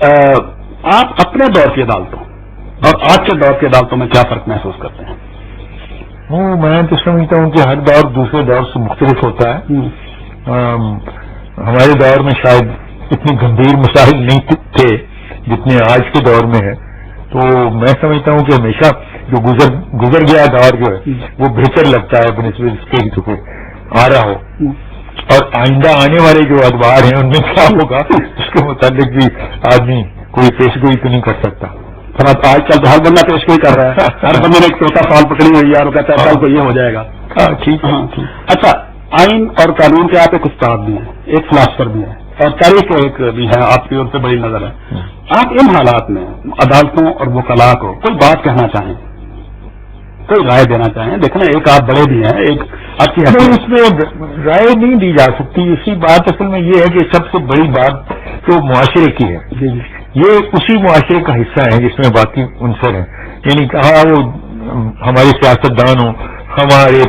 آپ اپنے دور کی عدالتوں اور آج کے دور کی عدالتوں میں کیا فرق محسوس کرتے ہیں؟ میں تو سمجھتا ہوں کہ ہر دور دوسرے دور سے مختلف ہوتا ہے. ہمارے دور میں شاید اتنی گمبھیر مسائل نہیں تھے جتنے آج کے دور میں ہے. تو میں سمجھتا ہوں کہ ہمیشہ جو گزر گیا دور جو ہے وہ بہتر لگتا ہے بنسبت اس کے جو آ رہا ہو. اور آئندہ آنے والے جو ادوار ہیں ان میں کیا ہوگا اس کے متعلق بھی آدمی کوئی پیشگوئی تو نہیں کر سکتا. آج کل تو ہر بندہ پیشگوئی کر رہا ہے. ہر بندے نے ایک چوتھا سال پکڑی ہوئی ہے اور کہتا ہے کل کو یہ ہو جائے گا. ٹھیک ہے. اچھا، آئین اور قانون کے آپ ایک استاد بھی ہیں، ایک فلاسفر بھی ہیں اور تاریخ ایک بھی ہے، آپ کی اور سے بڑی نظر ہے. آپ ان حالات میں عدالتوں اور وکلاء کو کوئی بات کہنا چاہیں، کوئی رائے دینا چاہیں؟ دیکھنا ایک آپ بڑے بھی ہیں، ایک آپ کی اس میں رائے نہیں دی جا سکتی. اسی بات اصل میں یہ ہے کہ سب سے بڑی بات تو معاشرے کی ہے. یہ اسی معاشرے کا حصہ ہے جس میں باقی عنصر ہیں. یعنی کہا وہ ہمارے سیاستدان ہوں، ہمارے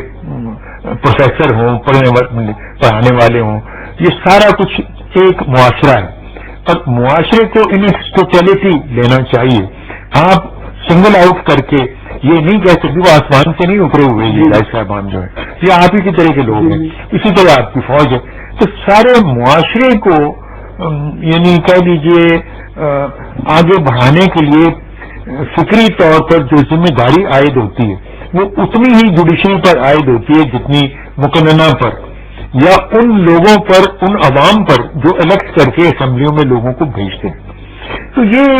پروفیسر ہوں، پڑھانے والے ہوں، یہ سارا کچھ ایک معاشرہ ہے. اور معاشرے کو ان ٹوٹیلٹی لینا چاہیے. آپ سنگل آؤٹ کر کے یہ نہیں کہہ سکتے وہ آسمان سے نہیں اترے ہوئے یہ جج صاحبان جو ہے، یہ آپ ہی کی طرح کے لوگ ہیں، اسی طرح آپ کی فوج ہے. تو سارے معاشرے کو یعنی کہہ لیجیے آگے بڑھانے کے لیے فکری طور پر جو ذمہ داری عائد ہوتی ہے وہ اتنی ہی جوڈیشری پر عائد ہوتی ہے جتنی مقننہ پر یا ان لوگوں پر، ان عوام پر جو الیکٹ کر کے اسمبلیوں میں لوگوں کو بھیجتے ہیں. تو یہ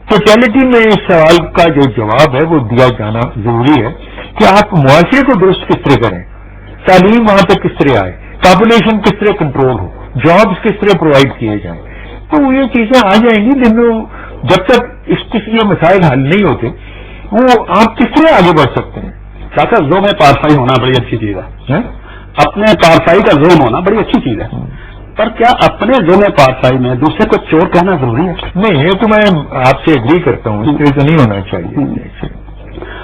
ٹوٹیلٹی میں اس سوال کا جو جواب ہے وہ دیا جانا ضروری ہے کہ آپ معاشرے کو درست کس طرح کریں، تعلیم وہاں تک کس طرح آئے، پاپولیشن کس طرح کنٹرول ہو، جابس کس طرح پرووائڈ کیے جائیں. تو یہ چیزیں آ جائیں گی جن میں جب تک اس کے مسائل حل نہیں ہوتے وہ آپ کس طرح آگے بڑھ سکتے ہیں. کاکا زوم پارسائی ہونا بڑی اچھی چیز ہے، اپنے پارسائی کا زوم ہونا بڑی اچھی چیز ہے، پر کیا اپنے زوم پارسائی میں دوسرے کو چور کہنا ضروری ہے؟ نہیں، یہ تو میں آپ سے ایگری کرتا ہوں، اس طرح سے نہیں ہونا چاہیے.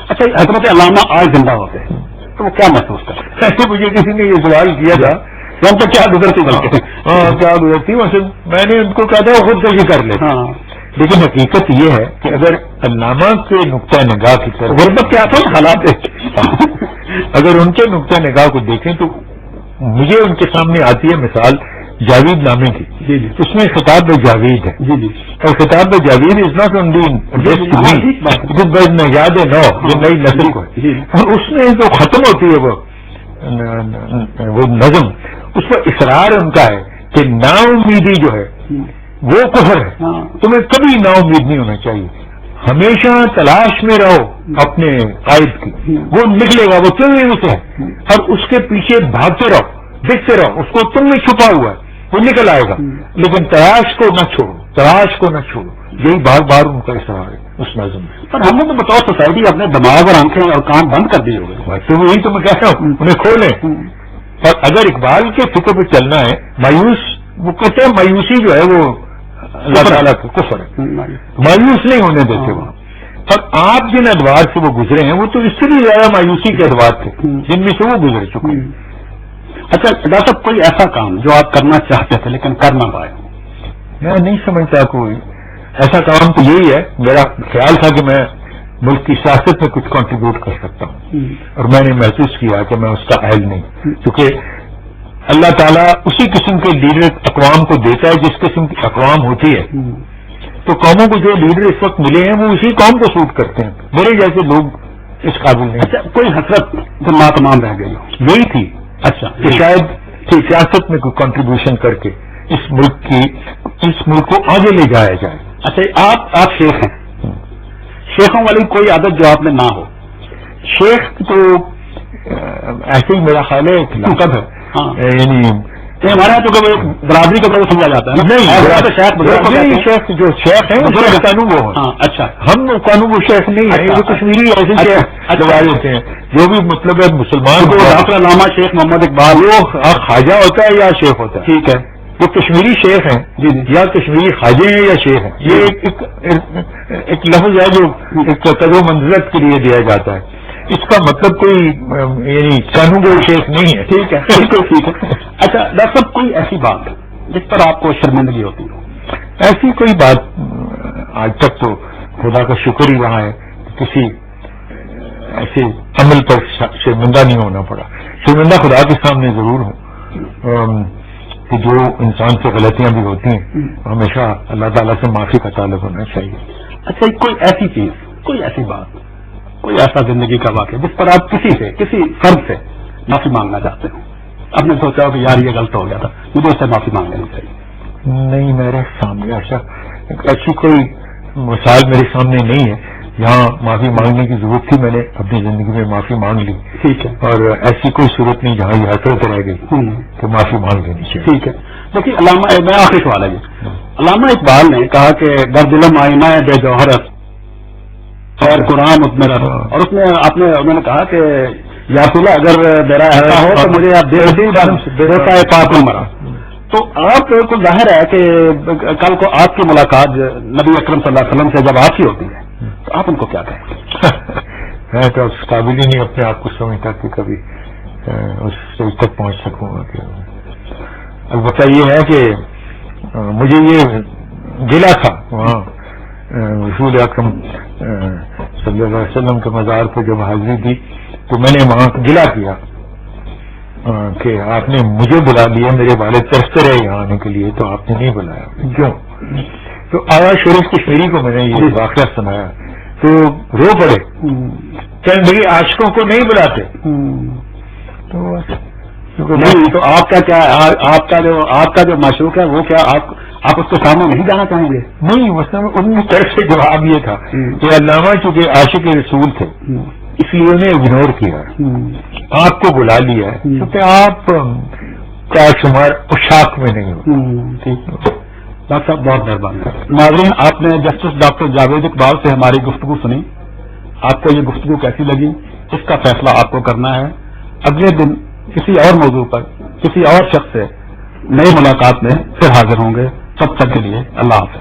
اچھا، حضرت علامہ آج زندہ ہوتے ہیں تو وہ کیا محسوس کرتے؟ ایسے مجھے کسی نے یہ سوال کیا تھا ہم تو کیا گزرتی کیا گزرتی میں نے ان کو کہا تھا خود سے یہ کر لے. لیکن حقیقت یہ ہے کہ اگر علامہ کے نقطۂ نگاہ کی طرف غربت کیا تھا حالات اگر ان کے نقطۂ نگاہ کو دیکھیں تو مجھے ان کے سامنے آتی ہے مثال جاوید نامے کی. اس میں خطاب جاوید ہے اور خطاب جاوید از ناٹ اون دی یاد ہے نو جو نئی نسل کو ہے. اور اس میں جو ختم ہوتی ہے وہ نظم، اس پر اصرار ان کا ہے کہ نا امیدی جو ہے وہ کفر ہے. تمہیں کبھی نا امید نہیں ہونا چاہیے، ہمیشہ تلاش میں رہو اپنے قائد کی، وہ نکلے گا، وہ تم میں سے ہے، اور اس کے پیچھے بھاگتے رہو، دیکھتے رہو، اس کو تم میں چھپا ہوا ہے، وہ نکل آئے گا. لیکن تلاش کو نہ چھوڑو، تلاش کو نہ چھوڑو. یہی بار بار ان کا اصرار ہے اس نظم میں. پر ہم نے تو بطور سوسائٹی اپنے دماغ اور آنکھیں اور کان بند کر دیے ہوئے. تو وہی تو میں کہہ رہا ہوں انہیں کھولیں. اور اگر اقبال کے فکر پہ چلنا ہے، مایوس وہ کہتے ہیں مایوسی جو ہے وہ اللہ تعالیٰ کا کفر ہے، مایوس نہیں ہونے دیتے وہاں. اور آپ جن ادوار سے وہ گزرے ہیں وہ تو اس سے بھی زیادہ مایوسی کے ادوار تھے جن میں سے وہ گزر چکے ہیں. اچھا ڈاکٹر صاحب، کوئی ایسا کام جو آپ کرنا چاہتے تھے لیکن کر نہ پائے؟ میں نہیں سمجھتا کوئی ایسا کام. تو یہی ہے، میرا خیال تھا کہ میں ملک کی سیاست میں کچھ کنٹریبیوٹ کر سکتا ہوں اور میں نے محسوس کیا کہ میں اس کا اہل نہیں، کیونکہ اللہ تعالیٰ اسی قسم کے لیڈر اقوام کو دیتا ہے جس قسم کی اقوام ہوتی ہے. تو قوموں کو جو لیڈر اس وقت ملے ہیں وہ اسی قوم کو سوٹ کرتے ہیں، میرے جیسے لوگ اس قابل نہیں. اچھا، کوئی حسرت جو ناتمام رہ گئی ہو؟ یہی تھی اچھا کہ شاید سیاست میں کوئی کنٹریبیوشن کر کے اس ملک کو آگے لے جایا جائے. اچھا، آپ شیخ ہیں، شیخوں والی کوئی عادت جو آپ میں نہ ہو؟ شیخ تو ایسے ہی میرا خیال ہے ایک لقب ہے، یعنی ہمارے یہاں تو برادری کو سمجھا جاتا ہے. نہیں، شیخ جو شیخ ہیں قانون وہ ہیں. اچھا، ہم قانون وہ شیخ نہیں ہے، یہ کشمیری ایسے شیخ لگا دیتے ہیں جو بھی مطلب ہے مسلمان کو. ڈاکٹر علامہ شیخ محمد اقبال وہ خواجہ ہوتا ہے یا شیخ ہوتا ہے؟ ٹھیک ہے، وہ کشمیری شیخ ہیں یا کشمیری خواجے ہیں یا شیخ ہیں. یہ ایک لفظ ہے جو ایک قدر و منزلت کے لیے دیا جاتا ہے. اس کا مطلب کوئی یعنی قانون وہ شیخ نہیں ہے. ٹھیک ہے، بالکل ٹھیک ہے. اچھا ڈاکٹر صاحب، کوئی ایسی بات جس پر آپ کو شرمندگی ہوتی ہو؟ ایسی کوئی بات آج تک تو خدا کا شکر ہی رہا ہے کہ کسی ایسے عمل پر شرمندہ نہیں ہونا پڑا. شرمندہ خدا کے سامنے ضرور ہوں کہ جو انسان سے غلطیاں بھی ہوتی ہیں ہمیشہ اللہ تعالیٰ سے معافی کا طالب ہونا چاہیے. اچھا کوئی ایسی چیز، کوئی ایسی بات، کوئی ایسا زندگی کا واقعہ جس پر آپ کسی فرد سے معافی مانگنا چاہتے ہو، آپ نے سوچا ہو کہ یار یہ غلط ہو گیا تھا، مجھے اس سے معافی مانگ لینی چاہیے؟ نہیں، میرے سامنے ایسی کوئی مثال میرے سامنے نہیں ہے جہاں معافی مانگنے کی ضرورت تھی. میں نے اپنی زندگی میں معافی مانگ لی. ٹھیک ہے. اور ایسی کوئی صورت نہیں جہاں یہ حسرت رہ گئی کہ معافی مانگ لینی چاہیے. ٹھیک ہے. دیکھیے علامہ، میں آخری سوال ہے یہ، علامہ اقبال نے کہا کہ در دلم آئینہ ہے بے جوہرت اور قرآن مطمرت، اور اس میں انہوں نے کہا کہ یا رسول اللہ اگر میرا ایسا ہو تو مجھے آپ دے پاک مرا. تو آپ کو ظاہر ہے کہ کل کو آپ کی ملاقات نبی اکرم صلی اللہ علیہ وسلم سے جب آپ کی ہوتی ہے تو آپ ان کو کیا کہیں؟ میں تو اس قابل ہی نہیں اپنے آپ کو سمجھتا کہ کبھی اس سٹیج تک پہنچ سکوں گا. کہ البتہ یہ ہے کہ مجھے یہ گلا تھا وہاں رسول اکرم صلی اللہ علیہ وسلم کے مزار پہ جب حاضری دی تو میں نے وہاں گلا کیا کہ آپ نے مجھے بلا لیا. میرے والد ترستے رہے یہاں آنے کے لیے تو آپ نے نہیں بلایا، کیوں؟ تو آیا شریف کی شاعری کو میں نے یہ واقعہ سنایا تو رو پڑے کہ میری عاشقوں کو نہیں بلاتے. تو آپ کا کیا، آپ کا جو معشوق ہے وہ کیا آپ اس کے سامنے نہیں جانا چاہیں گے؟ نہیں، مثلاً ان کی طرف سے جواب یہ تھا کہ علامہ چونکہ عاشق رسول تھے اس لیے انہیں اگنور کیا، آپ کو بلا لیا ہے کیونکہ آپ کا شمار اشاق میں نہیں ہو. ڈاکٹر صاحب بہت مہربانی. ناظرین، آپ نے جسٹس ڈاکٹر جاوید اقبال سے ہماری گفتگو سنی. آپ کو یہ گفتگو کیسی لگی اس کا فیصلہ آپ کو کرنا ہے. اگلے دن کسی اور موضوع پر کسی اور شخص سے نئی ملاقات میں پھر حاضر ہوں گے. تب تک کے لیے اللہ حافظ.